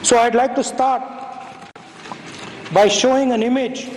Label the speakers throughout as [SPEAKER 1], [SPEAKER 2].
[SPEAKER 1] So I'd like to start by showing an image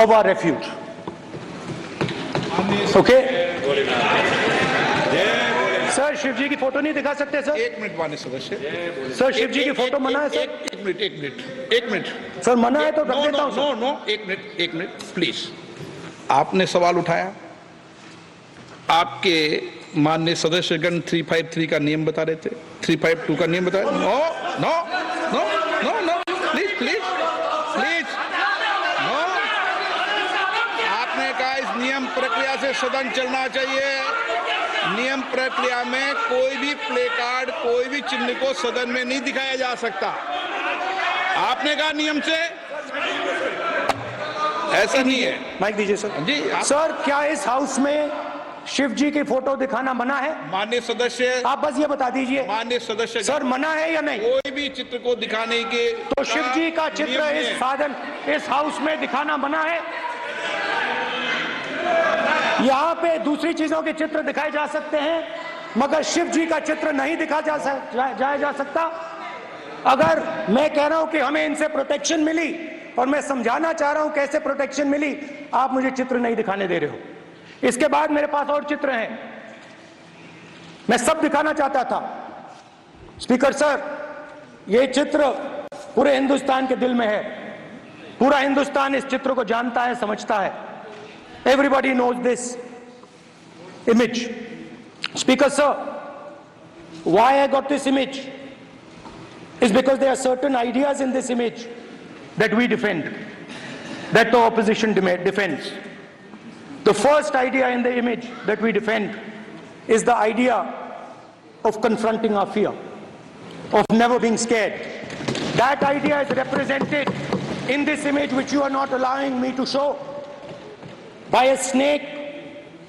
[SPEAKER 1] of our refuge. Okay? Sir Shiv ji की photo नहीं दिखा सकते sir?
[SPEAKER 2] एक minute माननीय सदस्य।
[SPEAKER 1] सर शिव जी की फोटो मना है सर?
[SPEAKER 2] एक मिनट
[SPEAKER 1] सर मना है तो रख देता हूं सर।
[SPEAKER 2] नो एक मिनट प्लीज। आपने सवाल उठाया, आपके माननीय सदस्यगण 353 का नियम बता रहे थे, 352 का नियम बता रहे। No no no no no please please please no. आपने कहा इस नियम प्रक्रिया से सदन चलना चाहिए। नियम प्रक्रिया में कोई भी प्ले कार्ड, कोई भी चिन्ह को सदन में नहीं दिखाया जा सकता। आपने कहा नियम से, ऐसा नहीं है।
[SPEAKER 1] माइक दीजिए सर
[SPEAKER 2] जी।
[SPEAKER 1] सर क्या इस हाउस में शिव जी की फोटो दिखाना मना है?
[SPEAKER 2] माननीय सदस्य,
[SPEAKER 1] आप बस ये बता दीजिए।
[SPEAKER 2] माननीय सदस्य
[SPEAKER 1] सर मना है या नहीं?
[SPEAKER 2] कोई भी चित्र को दिखाने के
[SPEAKER 1] तो शिव जी का चित्र इस हाउस में दिखाना मना है? यहाँ पे दूसरी चीजों के चित्र दिखाए जा सकते हैं, मगर शिव जी का चित्र नहीं दिखाया जा सकता। अगर मैं कह रहा हूं कि हमें इनसे प्रोटेक्शन मिली और मैं समझाना चाह रहा हूं कैसे प्रोटेक्शन मिली, आप मुझे चित्र नहीं दिखाने दे रहे हो। इसके बाद मेरे पास और चित्र हैं, मैं सब दिखाना चाहता था। स्पीकर सर, ये चित्र पूरे हिंदुस्तान के दिल में है। पूरा हिंदुस्तान इस चित्र को जानता है, समझता है। Everybody knows this image. Speaker sir, why I got this image is because there are certain ideas in this image that we defend, that the opposition defends. The first idea in the image that we defend is the idea of confronting our fear, of never being scared. That idea is represented in this image, which you are not allowing me to show, by a snake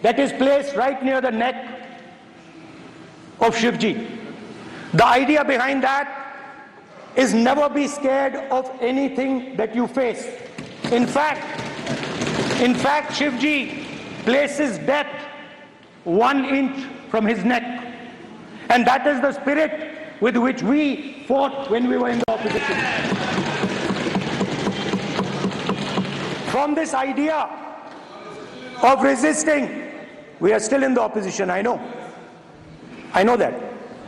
[SPEAKER 1] that is placed right near the neck of Shivji. The idea behind that is never be scared of anything that you face. In fact, Shivji places death 1 inch from his neck. And that is the spirit with which we fought when we were in the opposition. From this idea of resisting, we are still in the opposition. I know that,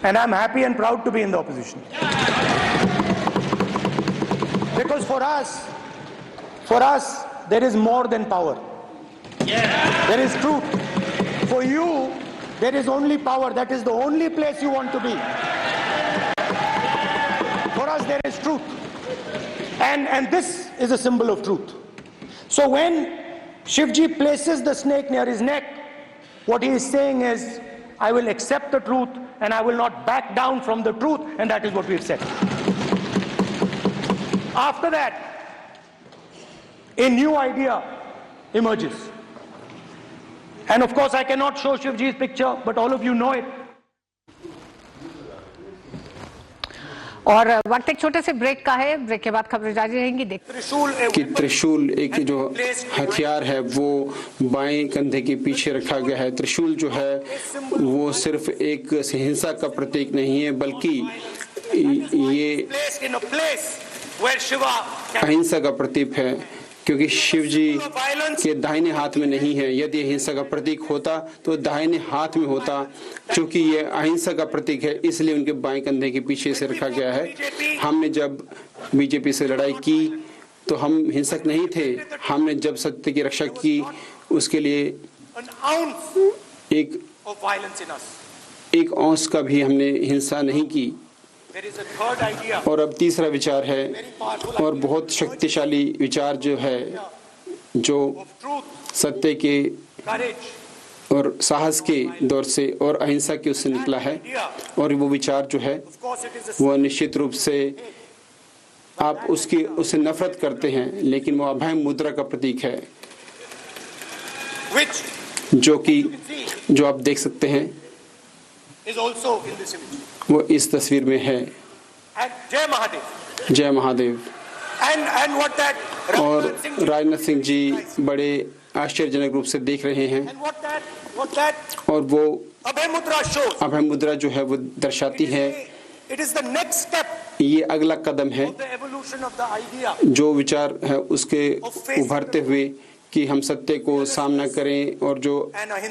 [SPEAKER 1] and I'm happy and proud to be in the opposition, because for us there is more than power. There is truth. For you there is only power. That is the only place you want to be. For us there is truth, and this is a symbol of truth. So when Shivji places the snake near his neck, what he is saying is, I will accept the truth and I will not back down from the truth, and that is what we have said. After that, a new idea emerges. And of course I cannot show Shivji's picture, but all of you know it.
[SPEAKER 3] और वक्त एक छोटे से break का है, break के बाद खबरें जारी रहेंगी।
[SPEAKER 4] कि त्रिशूल एक जो हथियार है वो बाएं कंधे के पीछे रखा गया है। त्रिशूल जो है वो सिर्फ एक हिंसा का प्रतीक नहीं है, बल्कि ये अहिंसा का प्रतीक है, क्योंकि शिव जी के दाहिने हाथ में नहीं है। यदि हिंसा का प्रतीक होता तो दाहिने हाथ में होता। क्योंकि ये अहिंसा का प्रतीक है, इसलिए उनके बाएं कंधे के पीछे से रखा गया है। हमने जब बीजेपी से लड़ाई की तो हम हिंसक नहीं थे। हमने जब सत्य की रक्षा की, उसके लिए एक औंस का भी हमने हिंसा नहीं की। और अब तीसरा विचार है, और बहुत शक्तिशाली विचार जो है, जो सत्य के और साहस के दौर से और अहिंसा के उससे निकला है। और वो विचार जो है वो निश्चित रूप से आप उससे नफरत करते हैं, लेकिन वो अभय मुद्रा का प्रतीक है, जो आप देख सकते हैं, वो इस तस्वीर में है।
[SPEAKER 1] जय महादेव,
[SPEAKER 4] जय महादेव। और राजनाथ सिंह जी बड़े आश्चर्यजनक रूप से देख रहे हैं, और वो अभय मुद्रा जो है वो दर्शाती है
[SPEAKER 1] It is the next step
[SPEAKER 4] ये अगला कदम है
[SPEAKER 1] of the evolution of the idea
[SPEAKER 4] जो विचार है उसके उभरते हुए कि हम सत्य को सामना करें और जो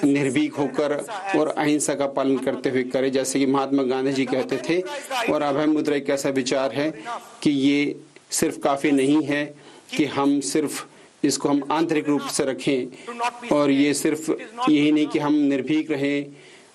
[SPEAKER 4] निर्भीक होकर और अहिंसा का पालन करते हुए करें, जैसे कि महात्मा गांधी जी कहते थे। और अभय मुद्रा एक ऐसा विचार है कि ये सिर्फ काफी नहीं है कि हम सिर्फ इसको हम आंतरिक रूप से रखें, और ये सिर्फ यही नहीं कि हम निर्भीक रहें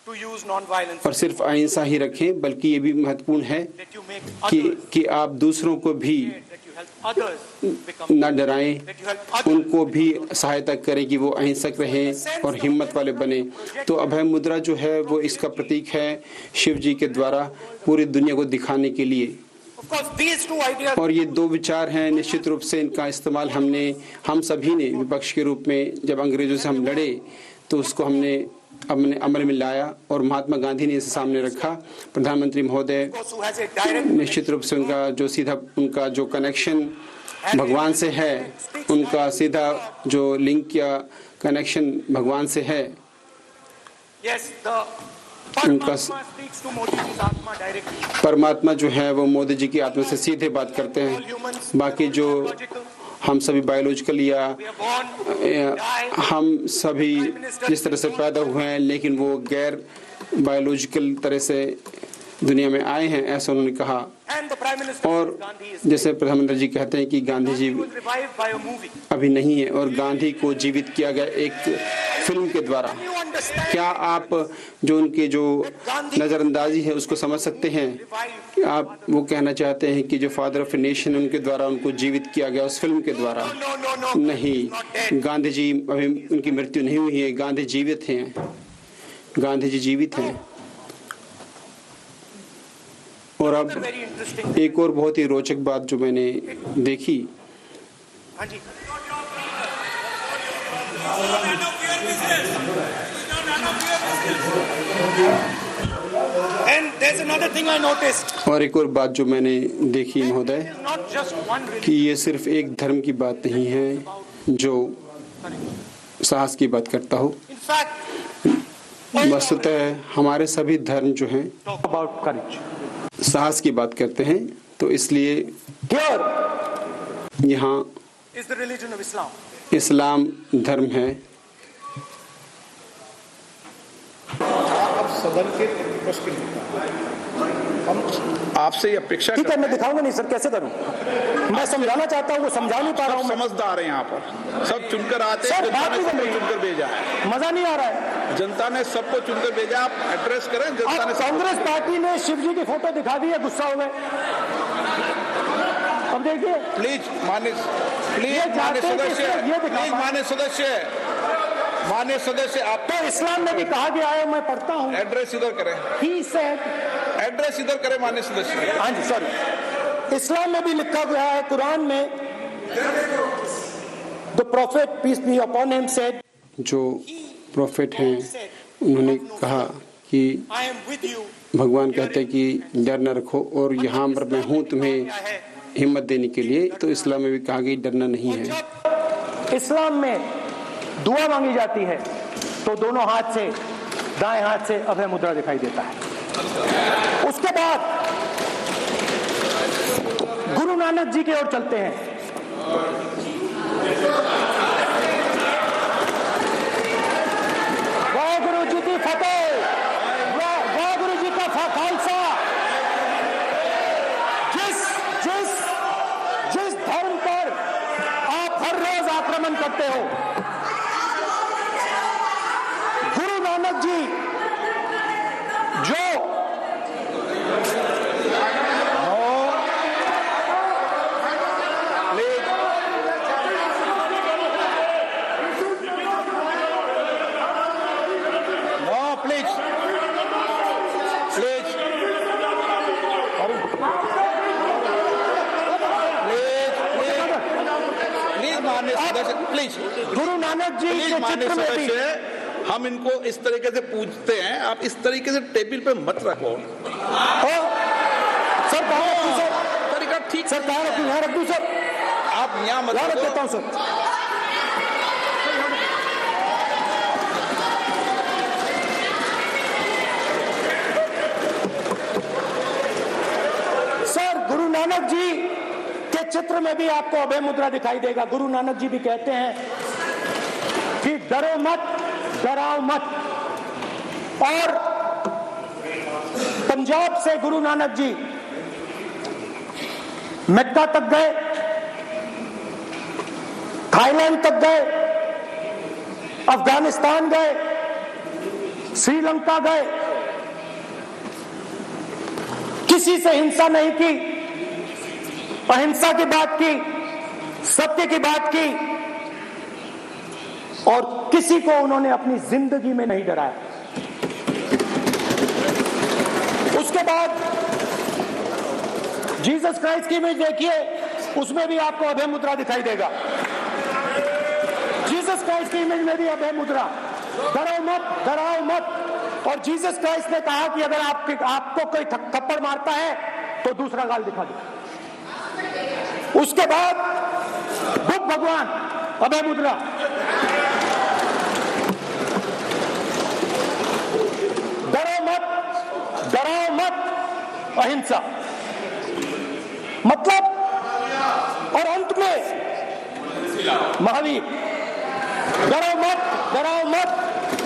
[SPEAKER 1] to use non-violence
[SPEAKER 4] और सिर्फ अहिंसा ही रखें, बल्कि ये भी महत्वपूर्ण है
[SPEAKER 1] that you make others,
[SPEAKER 4] कि आप दूसरों को भी
[SPEAKER 1] that you help others become,
[SPEAKER 4] न डराएं,
[SPEAKER 1] that you help others
[SPEAKER 4] उनको भी सहायता करें कि वो अहिंसक रहें और हिम्मत वाले बने। तो अभय मुद्रा जो है वो इसका प्रतीक है शिव जी के द्वारा पूरी दुनिया को दिखाने के लिए।
[SPEAKER 1] of course these two ideas
[SPEAKER 4] और ये दो विचार हैं, निश्चित रूप से इनका इस्तेमाल हम सभी ने विपक्ष के रूप में जब अंग्रेजों से हम लड़े तो उसको हमने अपने अमल में लाया और महात्मा गांधी ने इसे सामने रखा। प्रधानमंत्री महोदय
[SPEAKER 1] who has a direct
[SPEAKER 4] निश्चित रूप से उनका जो कनेक्शन भगवान से है, उनका सीधा जो लिंक या कनेक्शन भगवान से है,
[SPEAKER 1] yes the
[SPEAKER 4] उनका
[SPEAKER 1] Paramatma speaks to Modi ji's Atma directly.
[SPEAKER 4] परमात्मा जो है वो मोदी जी की आत्मा से सीधे बात करते हैं। बाकी जो हम सभी बायोलॉजिकल या
[SPEAKER 1] We are born,
[SPEAKER 4] हम सभी जिस तरह से पैदा हुए हैं लेकिन वो गैर बायोलॉजिकल तरह से दुनिया में आए हैं, ऐसा उन्होंने कहा।
[SPEAKER 1] and the Prime Minister
[SPEAKER 4] और
[SPEAKER 1] Gandhi is
[SPEAKER 4] जैसे प्रधानमंत्री जी कहते हैं कि Gandhi ji
[SPEAKER 1] was revived by a movie.
[SPEAKER 4] अभी नहीं है और गांधी को जीवित किया गया एक फिल्म के द्वारा।
[SPEAKER 1] You understand?
[SPEAKER 4] क्या आप जो उनके जो नज़रअंदाजी है उसको समझ सकते हैं?
[SPEAKER 1] Revived.
[SPEAKER 4] आप वो कहना चाहते हैं कि जो फादर ऑफ ए नेशन उनके द्वारा उनको जीवित किया गया उस फिल्म के द्वारा?
[SPEAKER 1] No.
[SPEAKER 4] नहीं, गांधी जी अभी उनकी मृत्यु नहीं हुई है, गांधी जीवित हैं, गांधी जी जीवित हैं। और अब
[SPEAKER 1] Very interesting.
[SPEAKER 4] एक और बहुत ही रोचक बात जो मैंने देखी,
[SPEAKER 1] हाँ जी. And there's another thing I noticed.
[SPEAKER 4] और एक और बात जो मैंने देखी महोदय,
[SPEAKER 1] It's not just one
[SPEAKER 4] कि
[SPEAKER 1] religion.
[SPEAKER 4] ये सिर्फ एक धर्म की बात नहीं है जो साहस की बात करता हो।
[SPEAKER 1] In fact,
[SPEAKER 4] वस्तुतः हमारे सभी धर्म जो हैं
[SPEAKER 1] talk about courage.
[SPEAKER 4] साहस की बात करते हैं, तो इसलिए
[SPEAKER 1] Here
[SPEAKER 4] यहाँ
[SPEAKER 1] is the religion of Islam.
[SPEAKER 4] इस्लाम धर्म है।
[SPEAKER 2] अब सदन के प्रतिपक्ष के नेता हम आपसे ये अपेक्षा
[SPEAKER 1] ठीक है, मैं दिखाऊंगा नहीं सर, कैसे करूं? मैं समझाना चाहता हूँ, वो समझा नहीं पा रहा हूँ मैं।
[SPEAKER 2] समझदार हैं यहाँ पर, सब चुनकर आते हैं,
[SPEAKER 1] सर,
[SPEAKER 2] जनता
[SPEAKER 1] बात
[SPEAKER 2] ने
[SPEAKER 1] नहीं
[SPEAKER 2] सबको
[SPEAKER 1] बन रही।
[SPEAKER 2] चुनकर भेजा है,
[SPEAKER 1] मजा नहीं आ रहा है।
[SPEAKER 2] जनता ने सबको चुनकर भेजा। आप एड्रेस करें, जनता ने
[SPEAKER 1] अब कांग्रेस पार्टी ने शिव जी की फोटो दिखा दी है, गुस्सा हो गए। अब देखिए,
[SPEAKER 2] प्लीज मान्य
[SPEAKER 1] चाहते हैं कि
[SPEAKER 2] सदस्य,
[SPEAKER 1] सिर्फ ये दिखा
[SPEAKER 2] प्लीज मान्य सदस्य आप
[SPEAKER 1] तो इस्लाम में भी कहा गया है, मैं पढ़ता हूँ।
[SPEAKER 2] एड्रेस इधर करें,
[SPEAKER 1] He said,
[SPEAKER 2] एड्रेस इधर करें मान्य सदस्य।
[SPEAKER 1] हाँ जी सॉरी, इस्लाम में भी लिखा गया है, कुरान में, the prophet peace be upon him said,
[SPEAKER 4] जो प्रोफेट हैं उन्होंने कहा कि
[SPEAKER 1] आई एम विद यू,
[SPEAKER 4] भगवान कहते हैं कि डर न रखो और यहाँ पर मैं हूँ तुम्हें हिम्मत देने के लिए। तो इस्लाम में भी कहा कि डरना नहीं है।
[SPEAKER 1] जब इस्लाम में दुआ मांगी जाती है तो दोनों हाथ से, दाएं हाथ से अभय मुद्रा दिखाई देता है। उसके बाद गुरु नानक जी की ओर चलते हैं। वाहेगुरु जी की फतेह, वाहेगुरु जी का खालसा। जिस धर्म पर आप हर रोज आक्रमण करते हो, गुरु नानक जी जो
[SPEAKER 2] प्लीज
[SPEAKER 1] गुरु नानक जी के
[SPEAKER 2] मान्य
[SPEAKER 1] चित्र में भी
[SPEAKER 2] सदस्य, हम इनको इस तरीके से पूछते हैं, आप इस तरीके से टेबल पे मत रखो।
[SPEAKER 1] सर कहाँ रखूं सर?
[SPEAKER 2] तरीका ठीक,
[SPEAKER 1] सर कहाँ रखूं? यहाँ रख दूं सर?
[SPEAKER 2] आप यहाँ मत
[SPEAKER 1] यहाँ रख
[SPEAKER 2] रखो।
[SPEAKER 1] देता हूँ सर। नानक जी के चित्र में भी आपको अभय मुद्रा दिखाई देगा। गुरु नानक जी भी कहते हैं कि डरो मत, डराओ मत। और पंजाब से गुरु नानक जी मक्का तक गए, थाईलैंड तक गए, अफगानिस्तान गए, श्रीलंका गए, किसी से हिंसा नहीं की, अहिंसा की बात की, सत्य की बात की, और किसी को उन्होंने अपनी जिंदगी में नहीं डराया। उसके बाद जीसस क्राइस्ट की इमेज देखिए, उसमें भी आपको अभय मुद्रा दिखाई देगा। जीसस क्राइस्ट की इमेज में भी अभय मुद्रा, डरो मत, डराओ मत। और जीसस क्राइस्ट ने कहा कि अगर आपको कोई थप्पड़ मारता है तो दूसरा गाल दिखा दो। उसके बाद बुद्ध भगवान, अभय मुद्रा, डरो मत, डराओ मत, अहिंसा। मतलब, और अंत में महावीर, डरो मत, डराओ मत,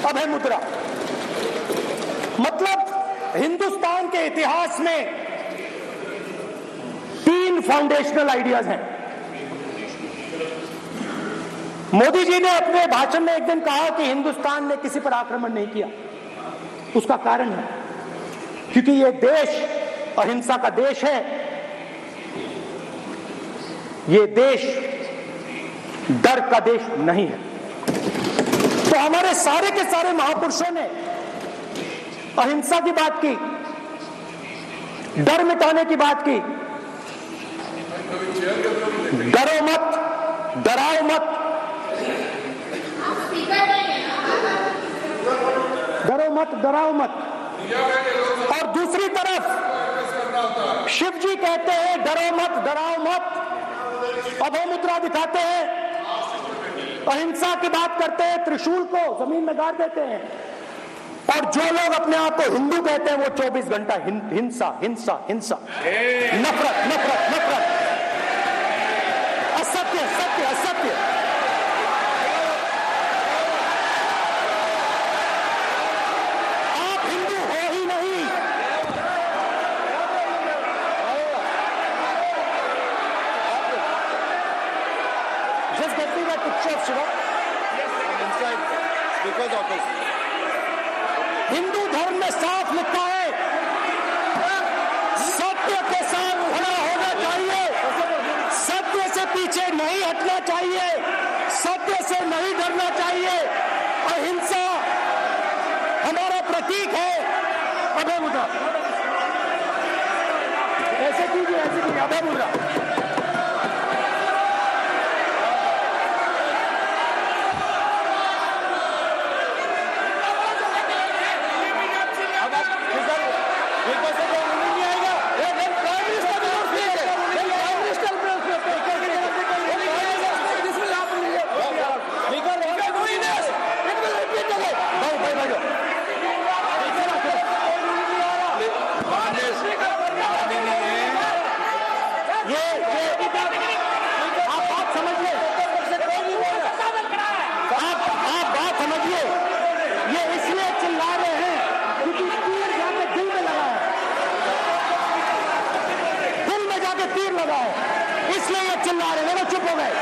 [SPEAKER 1] अभय मुद्रा। मतलब हिंदुस्तान के इतिहास में 3 फाउंडेशनल आइडियाज हैं। मोदी जी ने अपने भाषण में एक दिन कहा कि हिंदुस्तान ने किसी पर आक्रमण नहीं किया। उसका कारण है क्योंकि यह देश अहिंसा का देश है, यह देश डर का देश नहीं है। तो हमारे सारे के सारे महापुरुषों ने अहिंसा की बात की, डर मिटाने की बात की। डरो मत, डराओ मत, डरो मत, डराओ मत। और दूसरी तरफ शिव जी कहते हैं डरो मत, डराओ मत, अभय मुद्रा दिखाते हैं, अहिंसा की बात करते हैं, त्रिशूल को जमीन में गाड़ देते हैं। और जो लोग अपने आप को हिंदू कहते हैं वो 24 घंटा हिंसा, हिंसा, हिंसा, नफरत, नफरत, नफरत, असत्य, सत्य, असत्य। आप हिंदू हो ही नहीं। Just get me that picture of Shiva. Because of this. Hindu धर्म में साफ लिखा है, सत्य के साथ खड़ा होना चाहिए, सत्य से पीछे नहीं हटना चाहिए, सत्य से नहीं डरना चाहिए। अहिंसा हमारा प्रतीक है। अभय मुद्रा, ऐसे कीजिए, ऐसे कीजिए, अभय मुद्रा। इसलिए ये चिल्ला रहे हैं, चुप हो गए।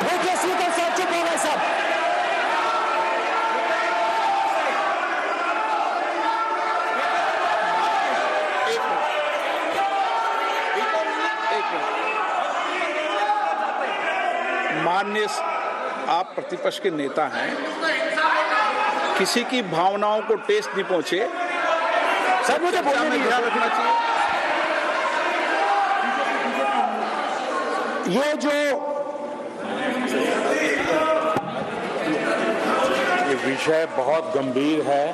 [SPEAKER 1] देखिए स्पीकर साहब चुप हो गए सब।
[SPEAKER 2] माननीय आप प्रतिपक्ष के नेता हैं, किसी की भावनाओं को ठेस नहीं पहुंचे,
[SPEAKER 1] सर मुझे बोलने में ध्यान रखना चाहिए। ये जो
[SPEAKER 5] ये विषय बहुत गंभीर है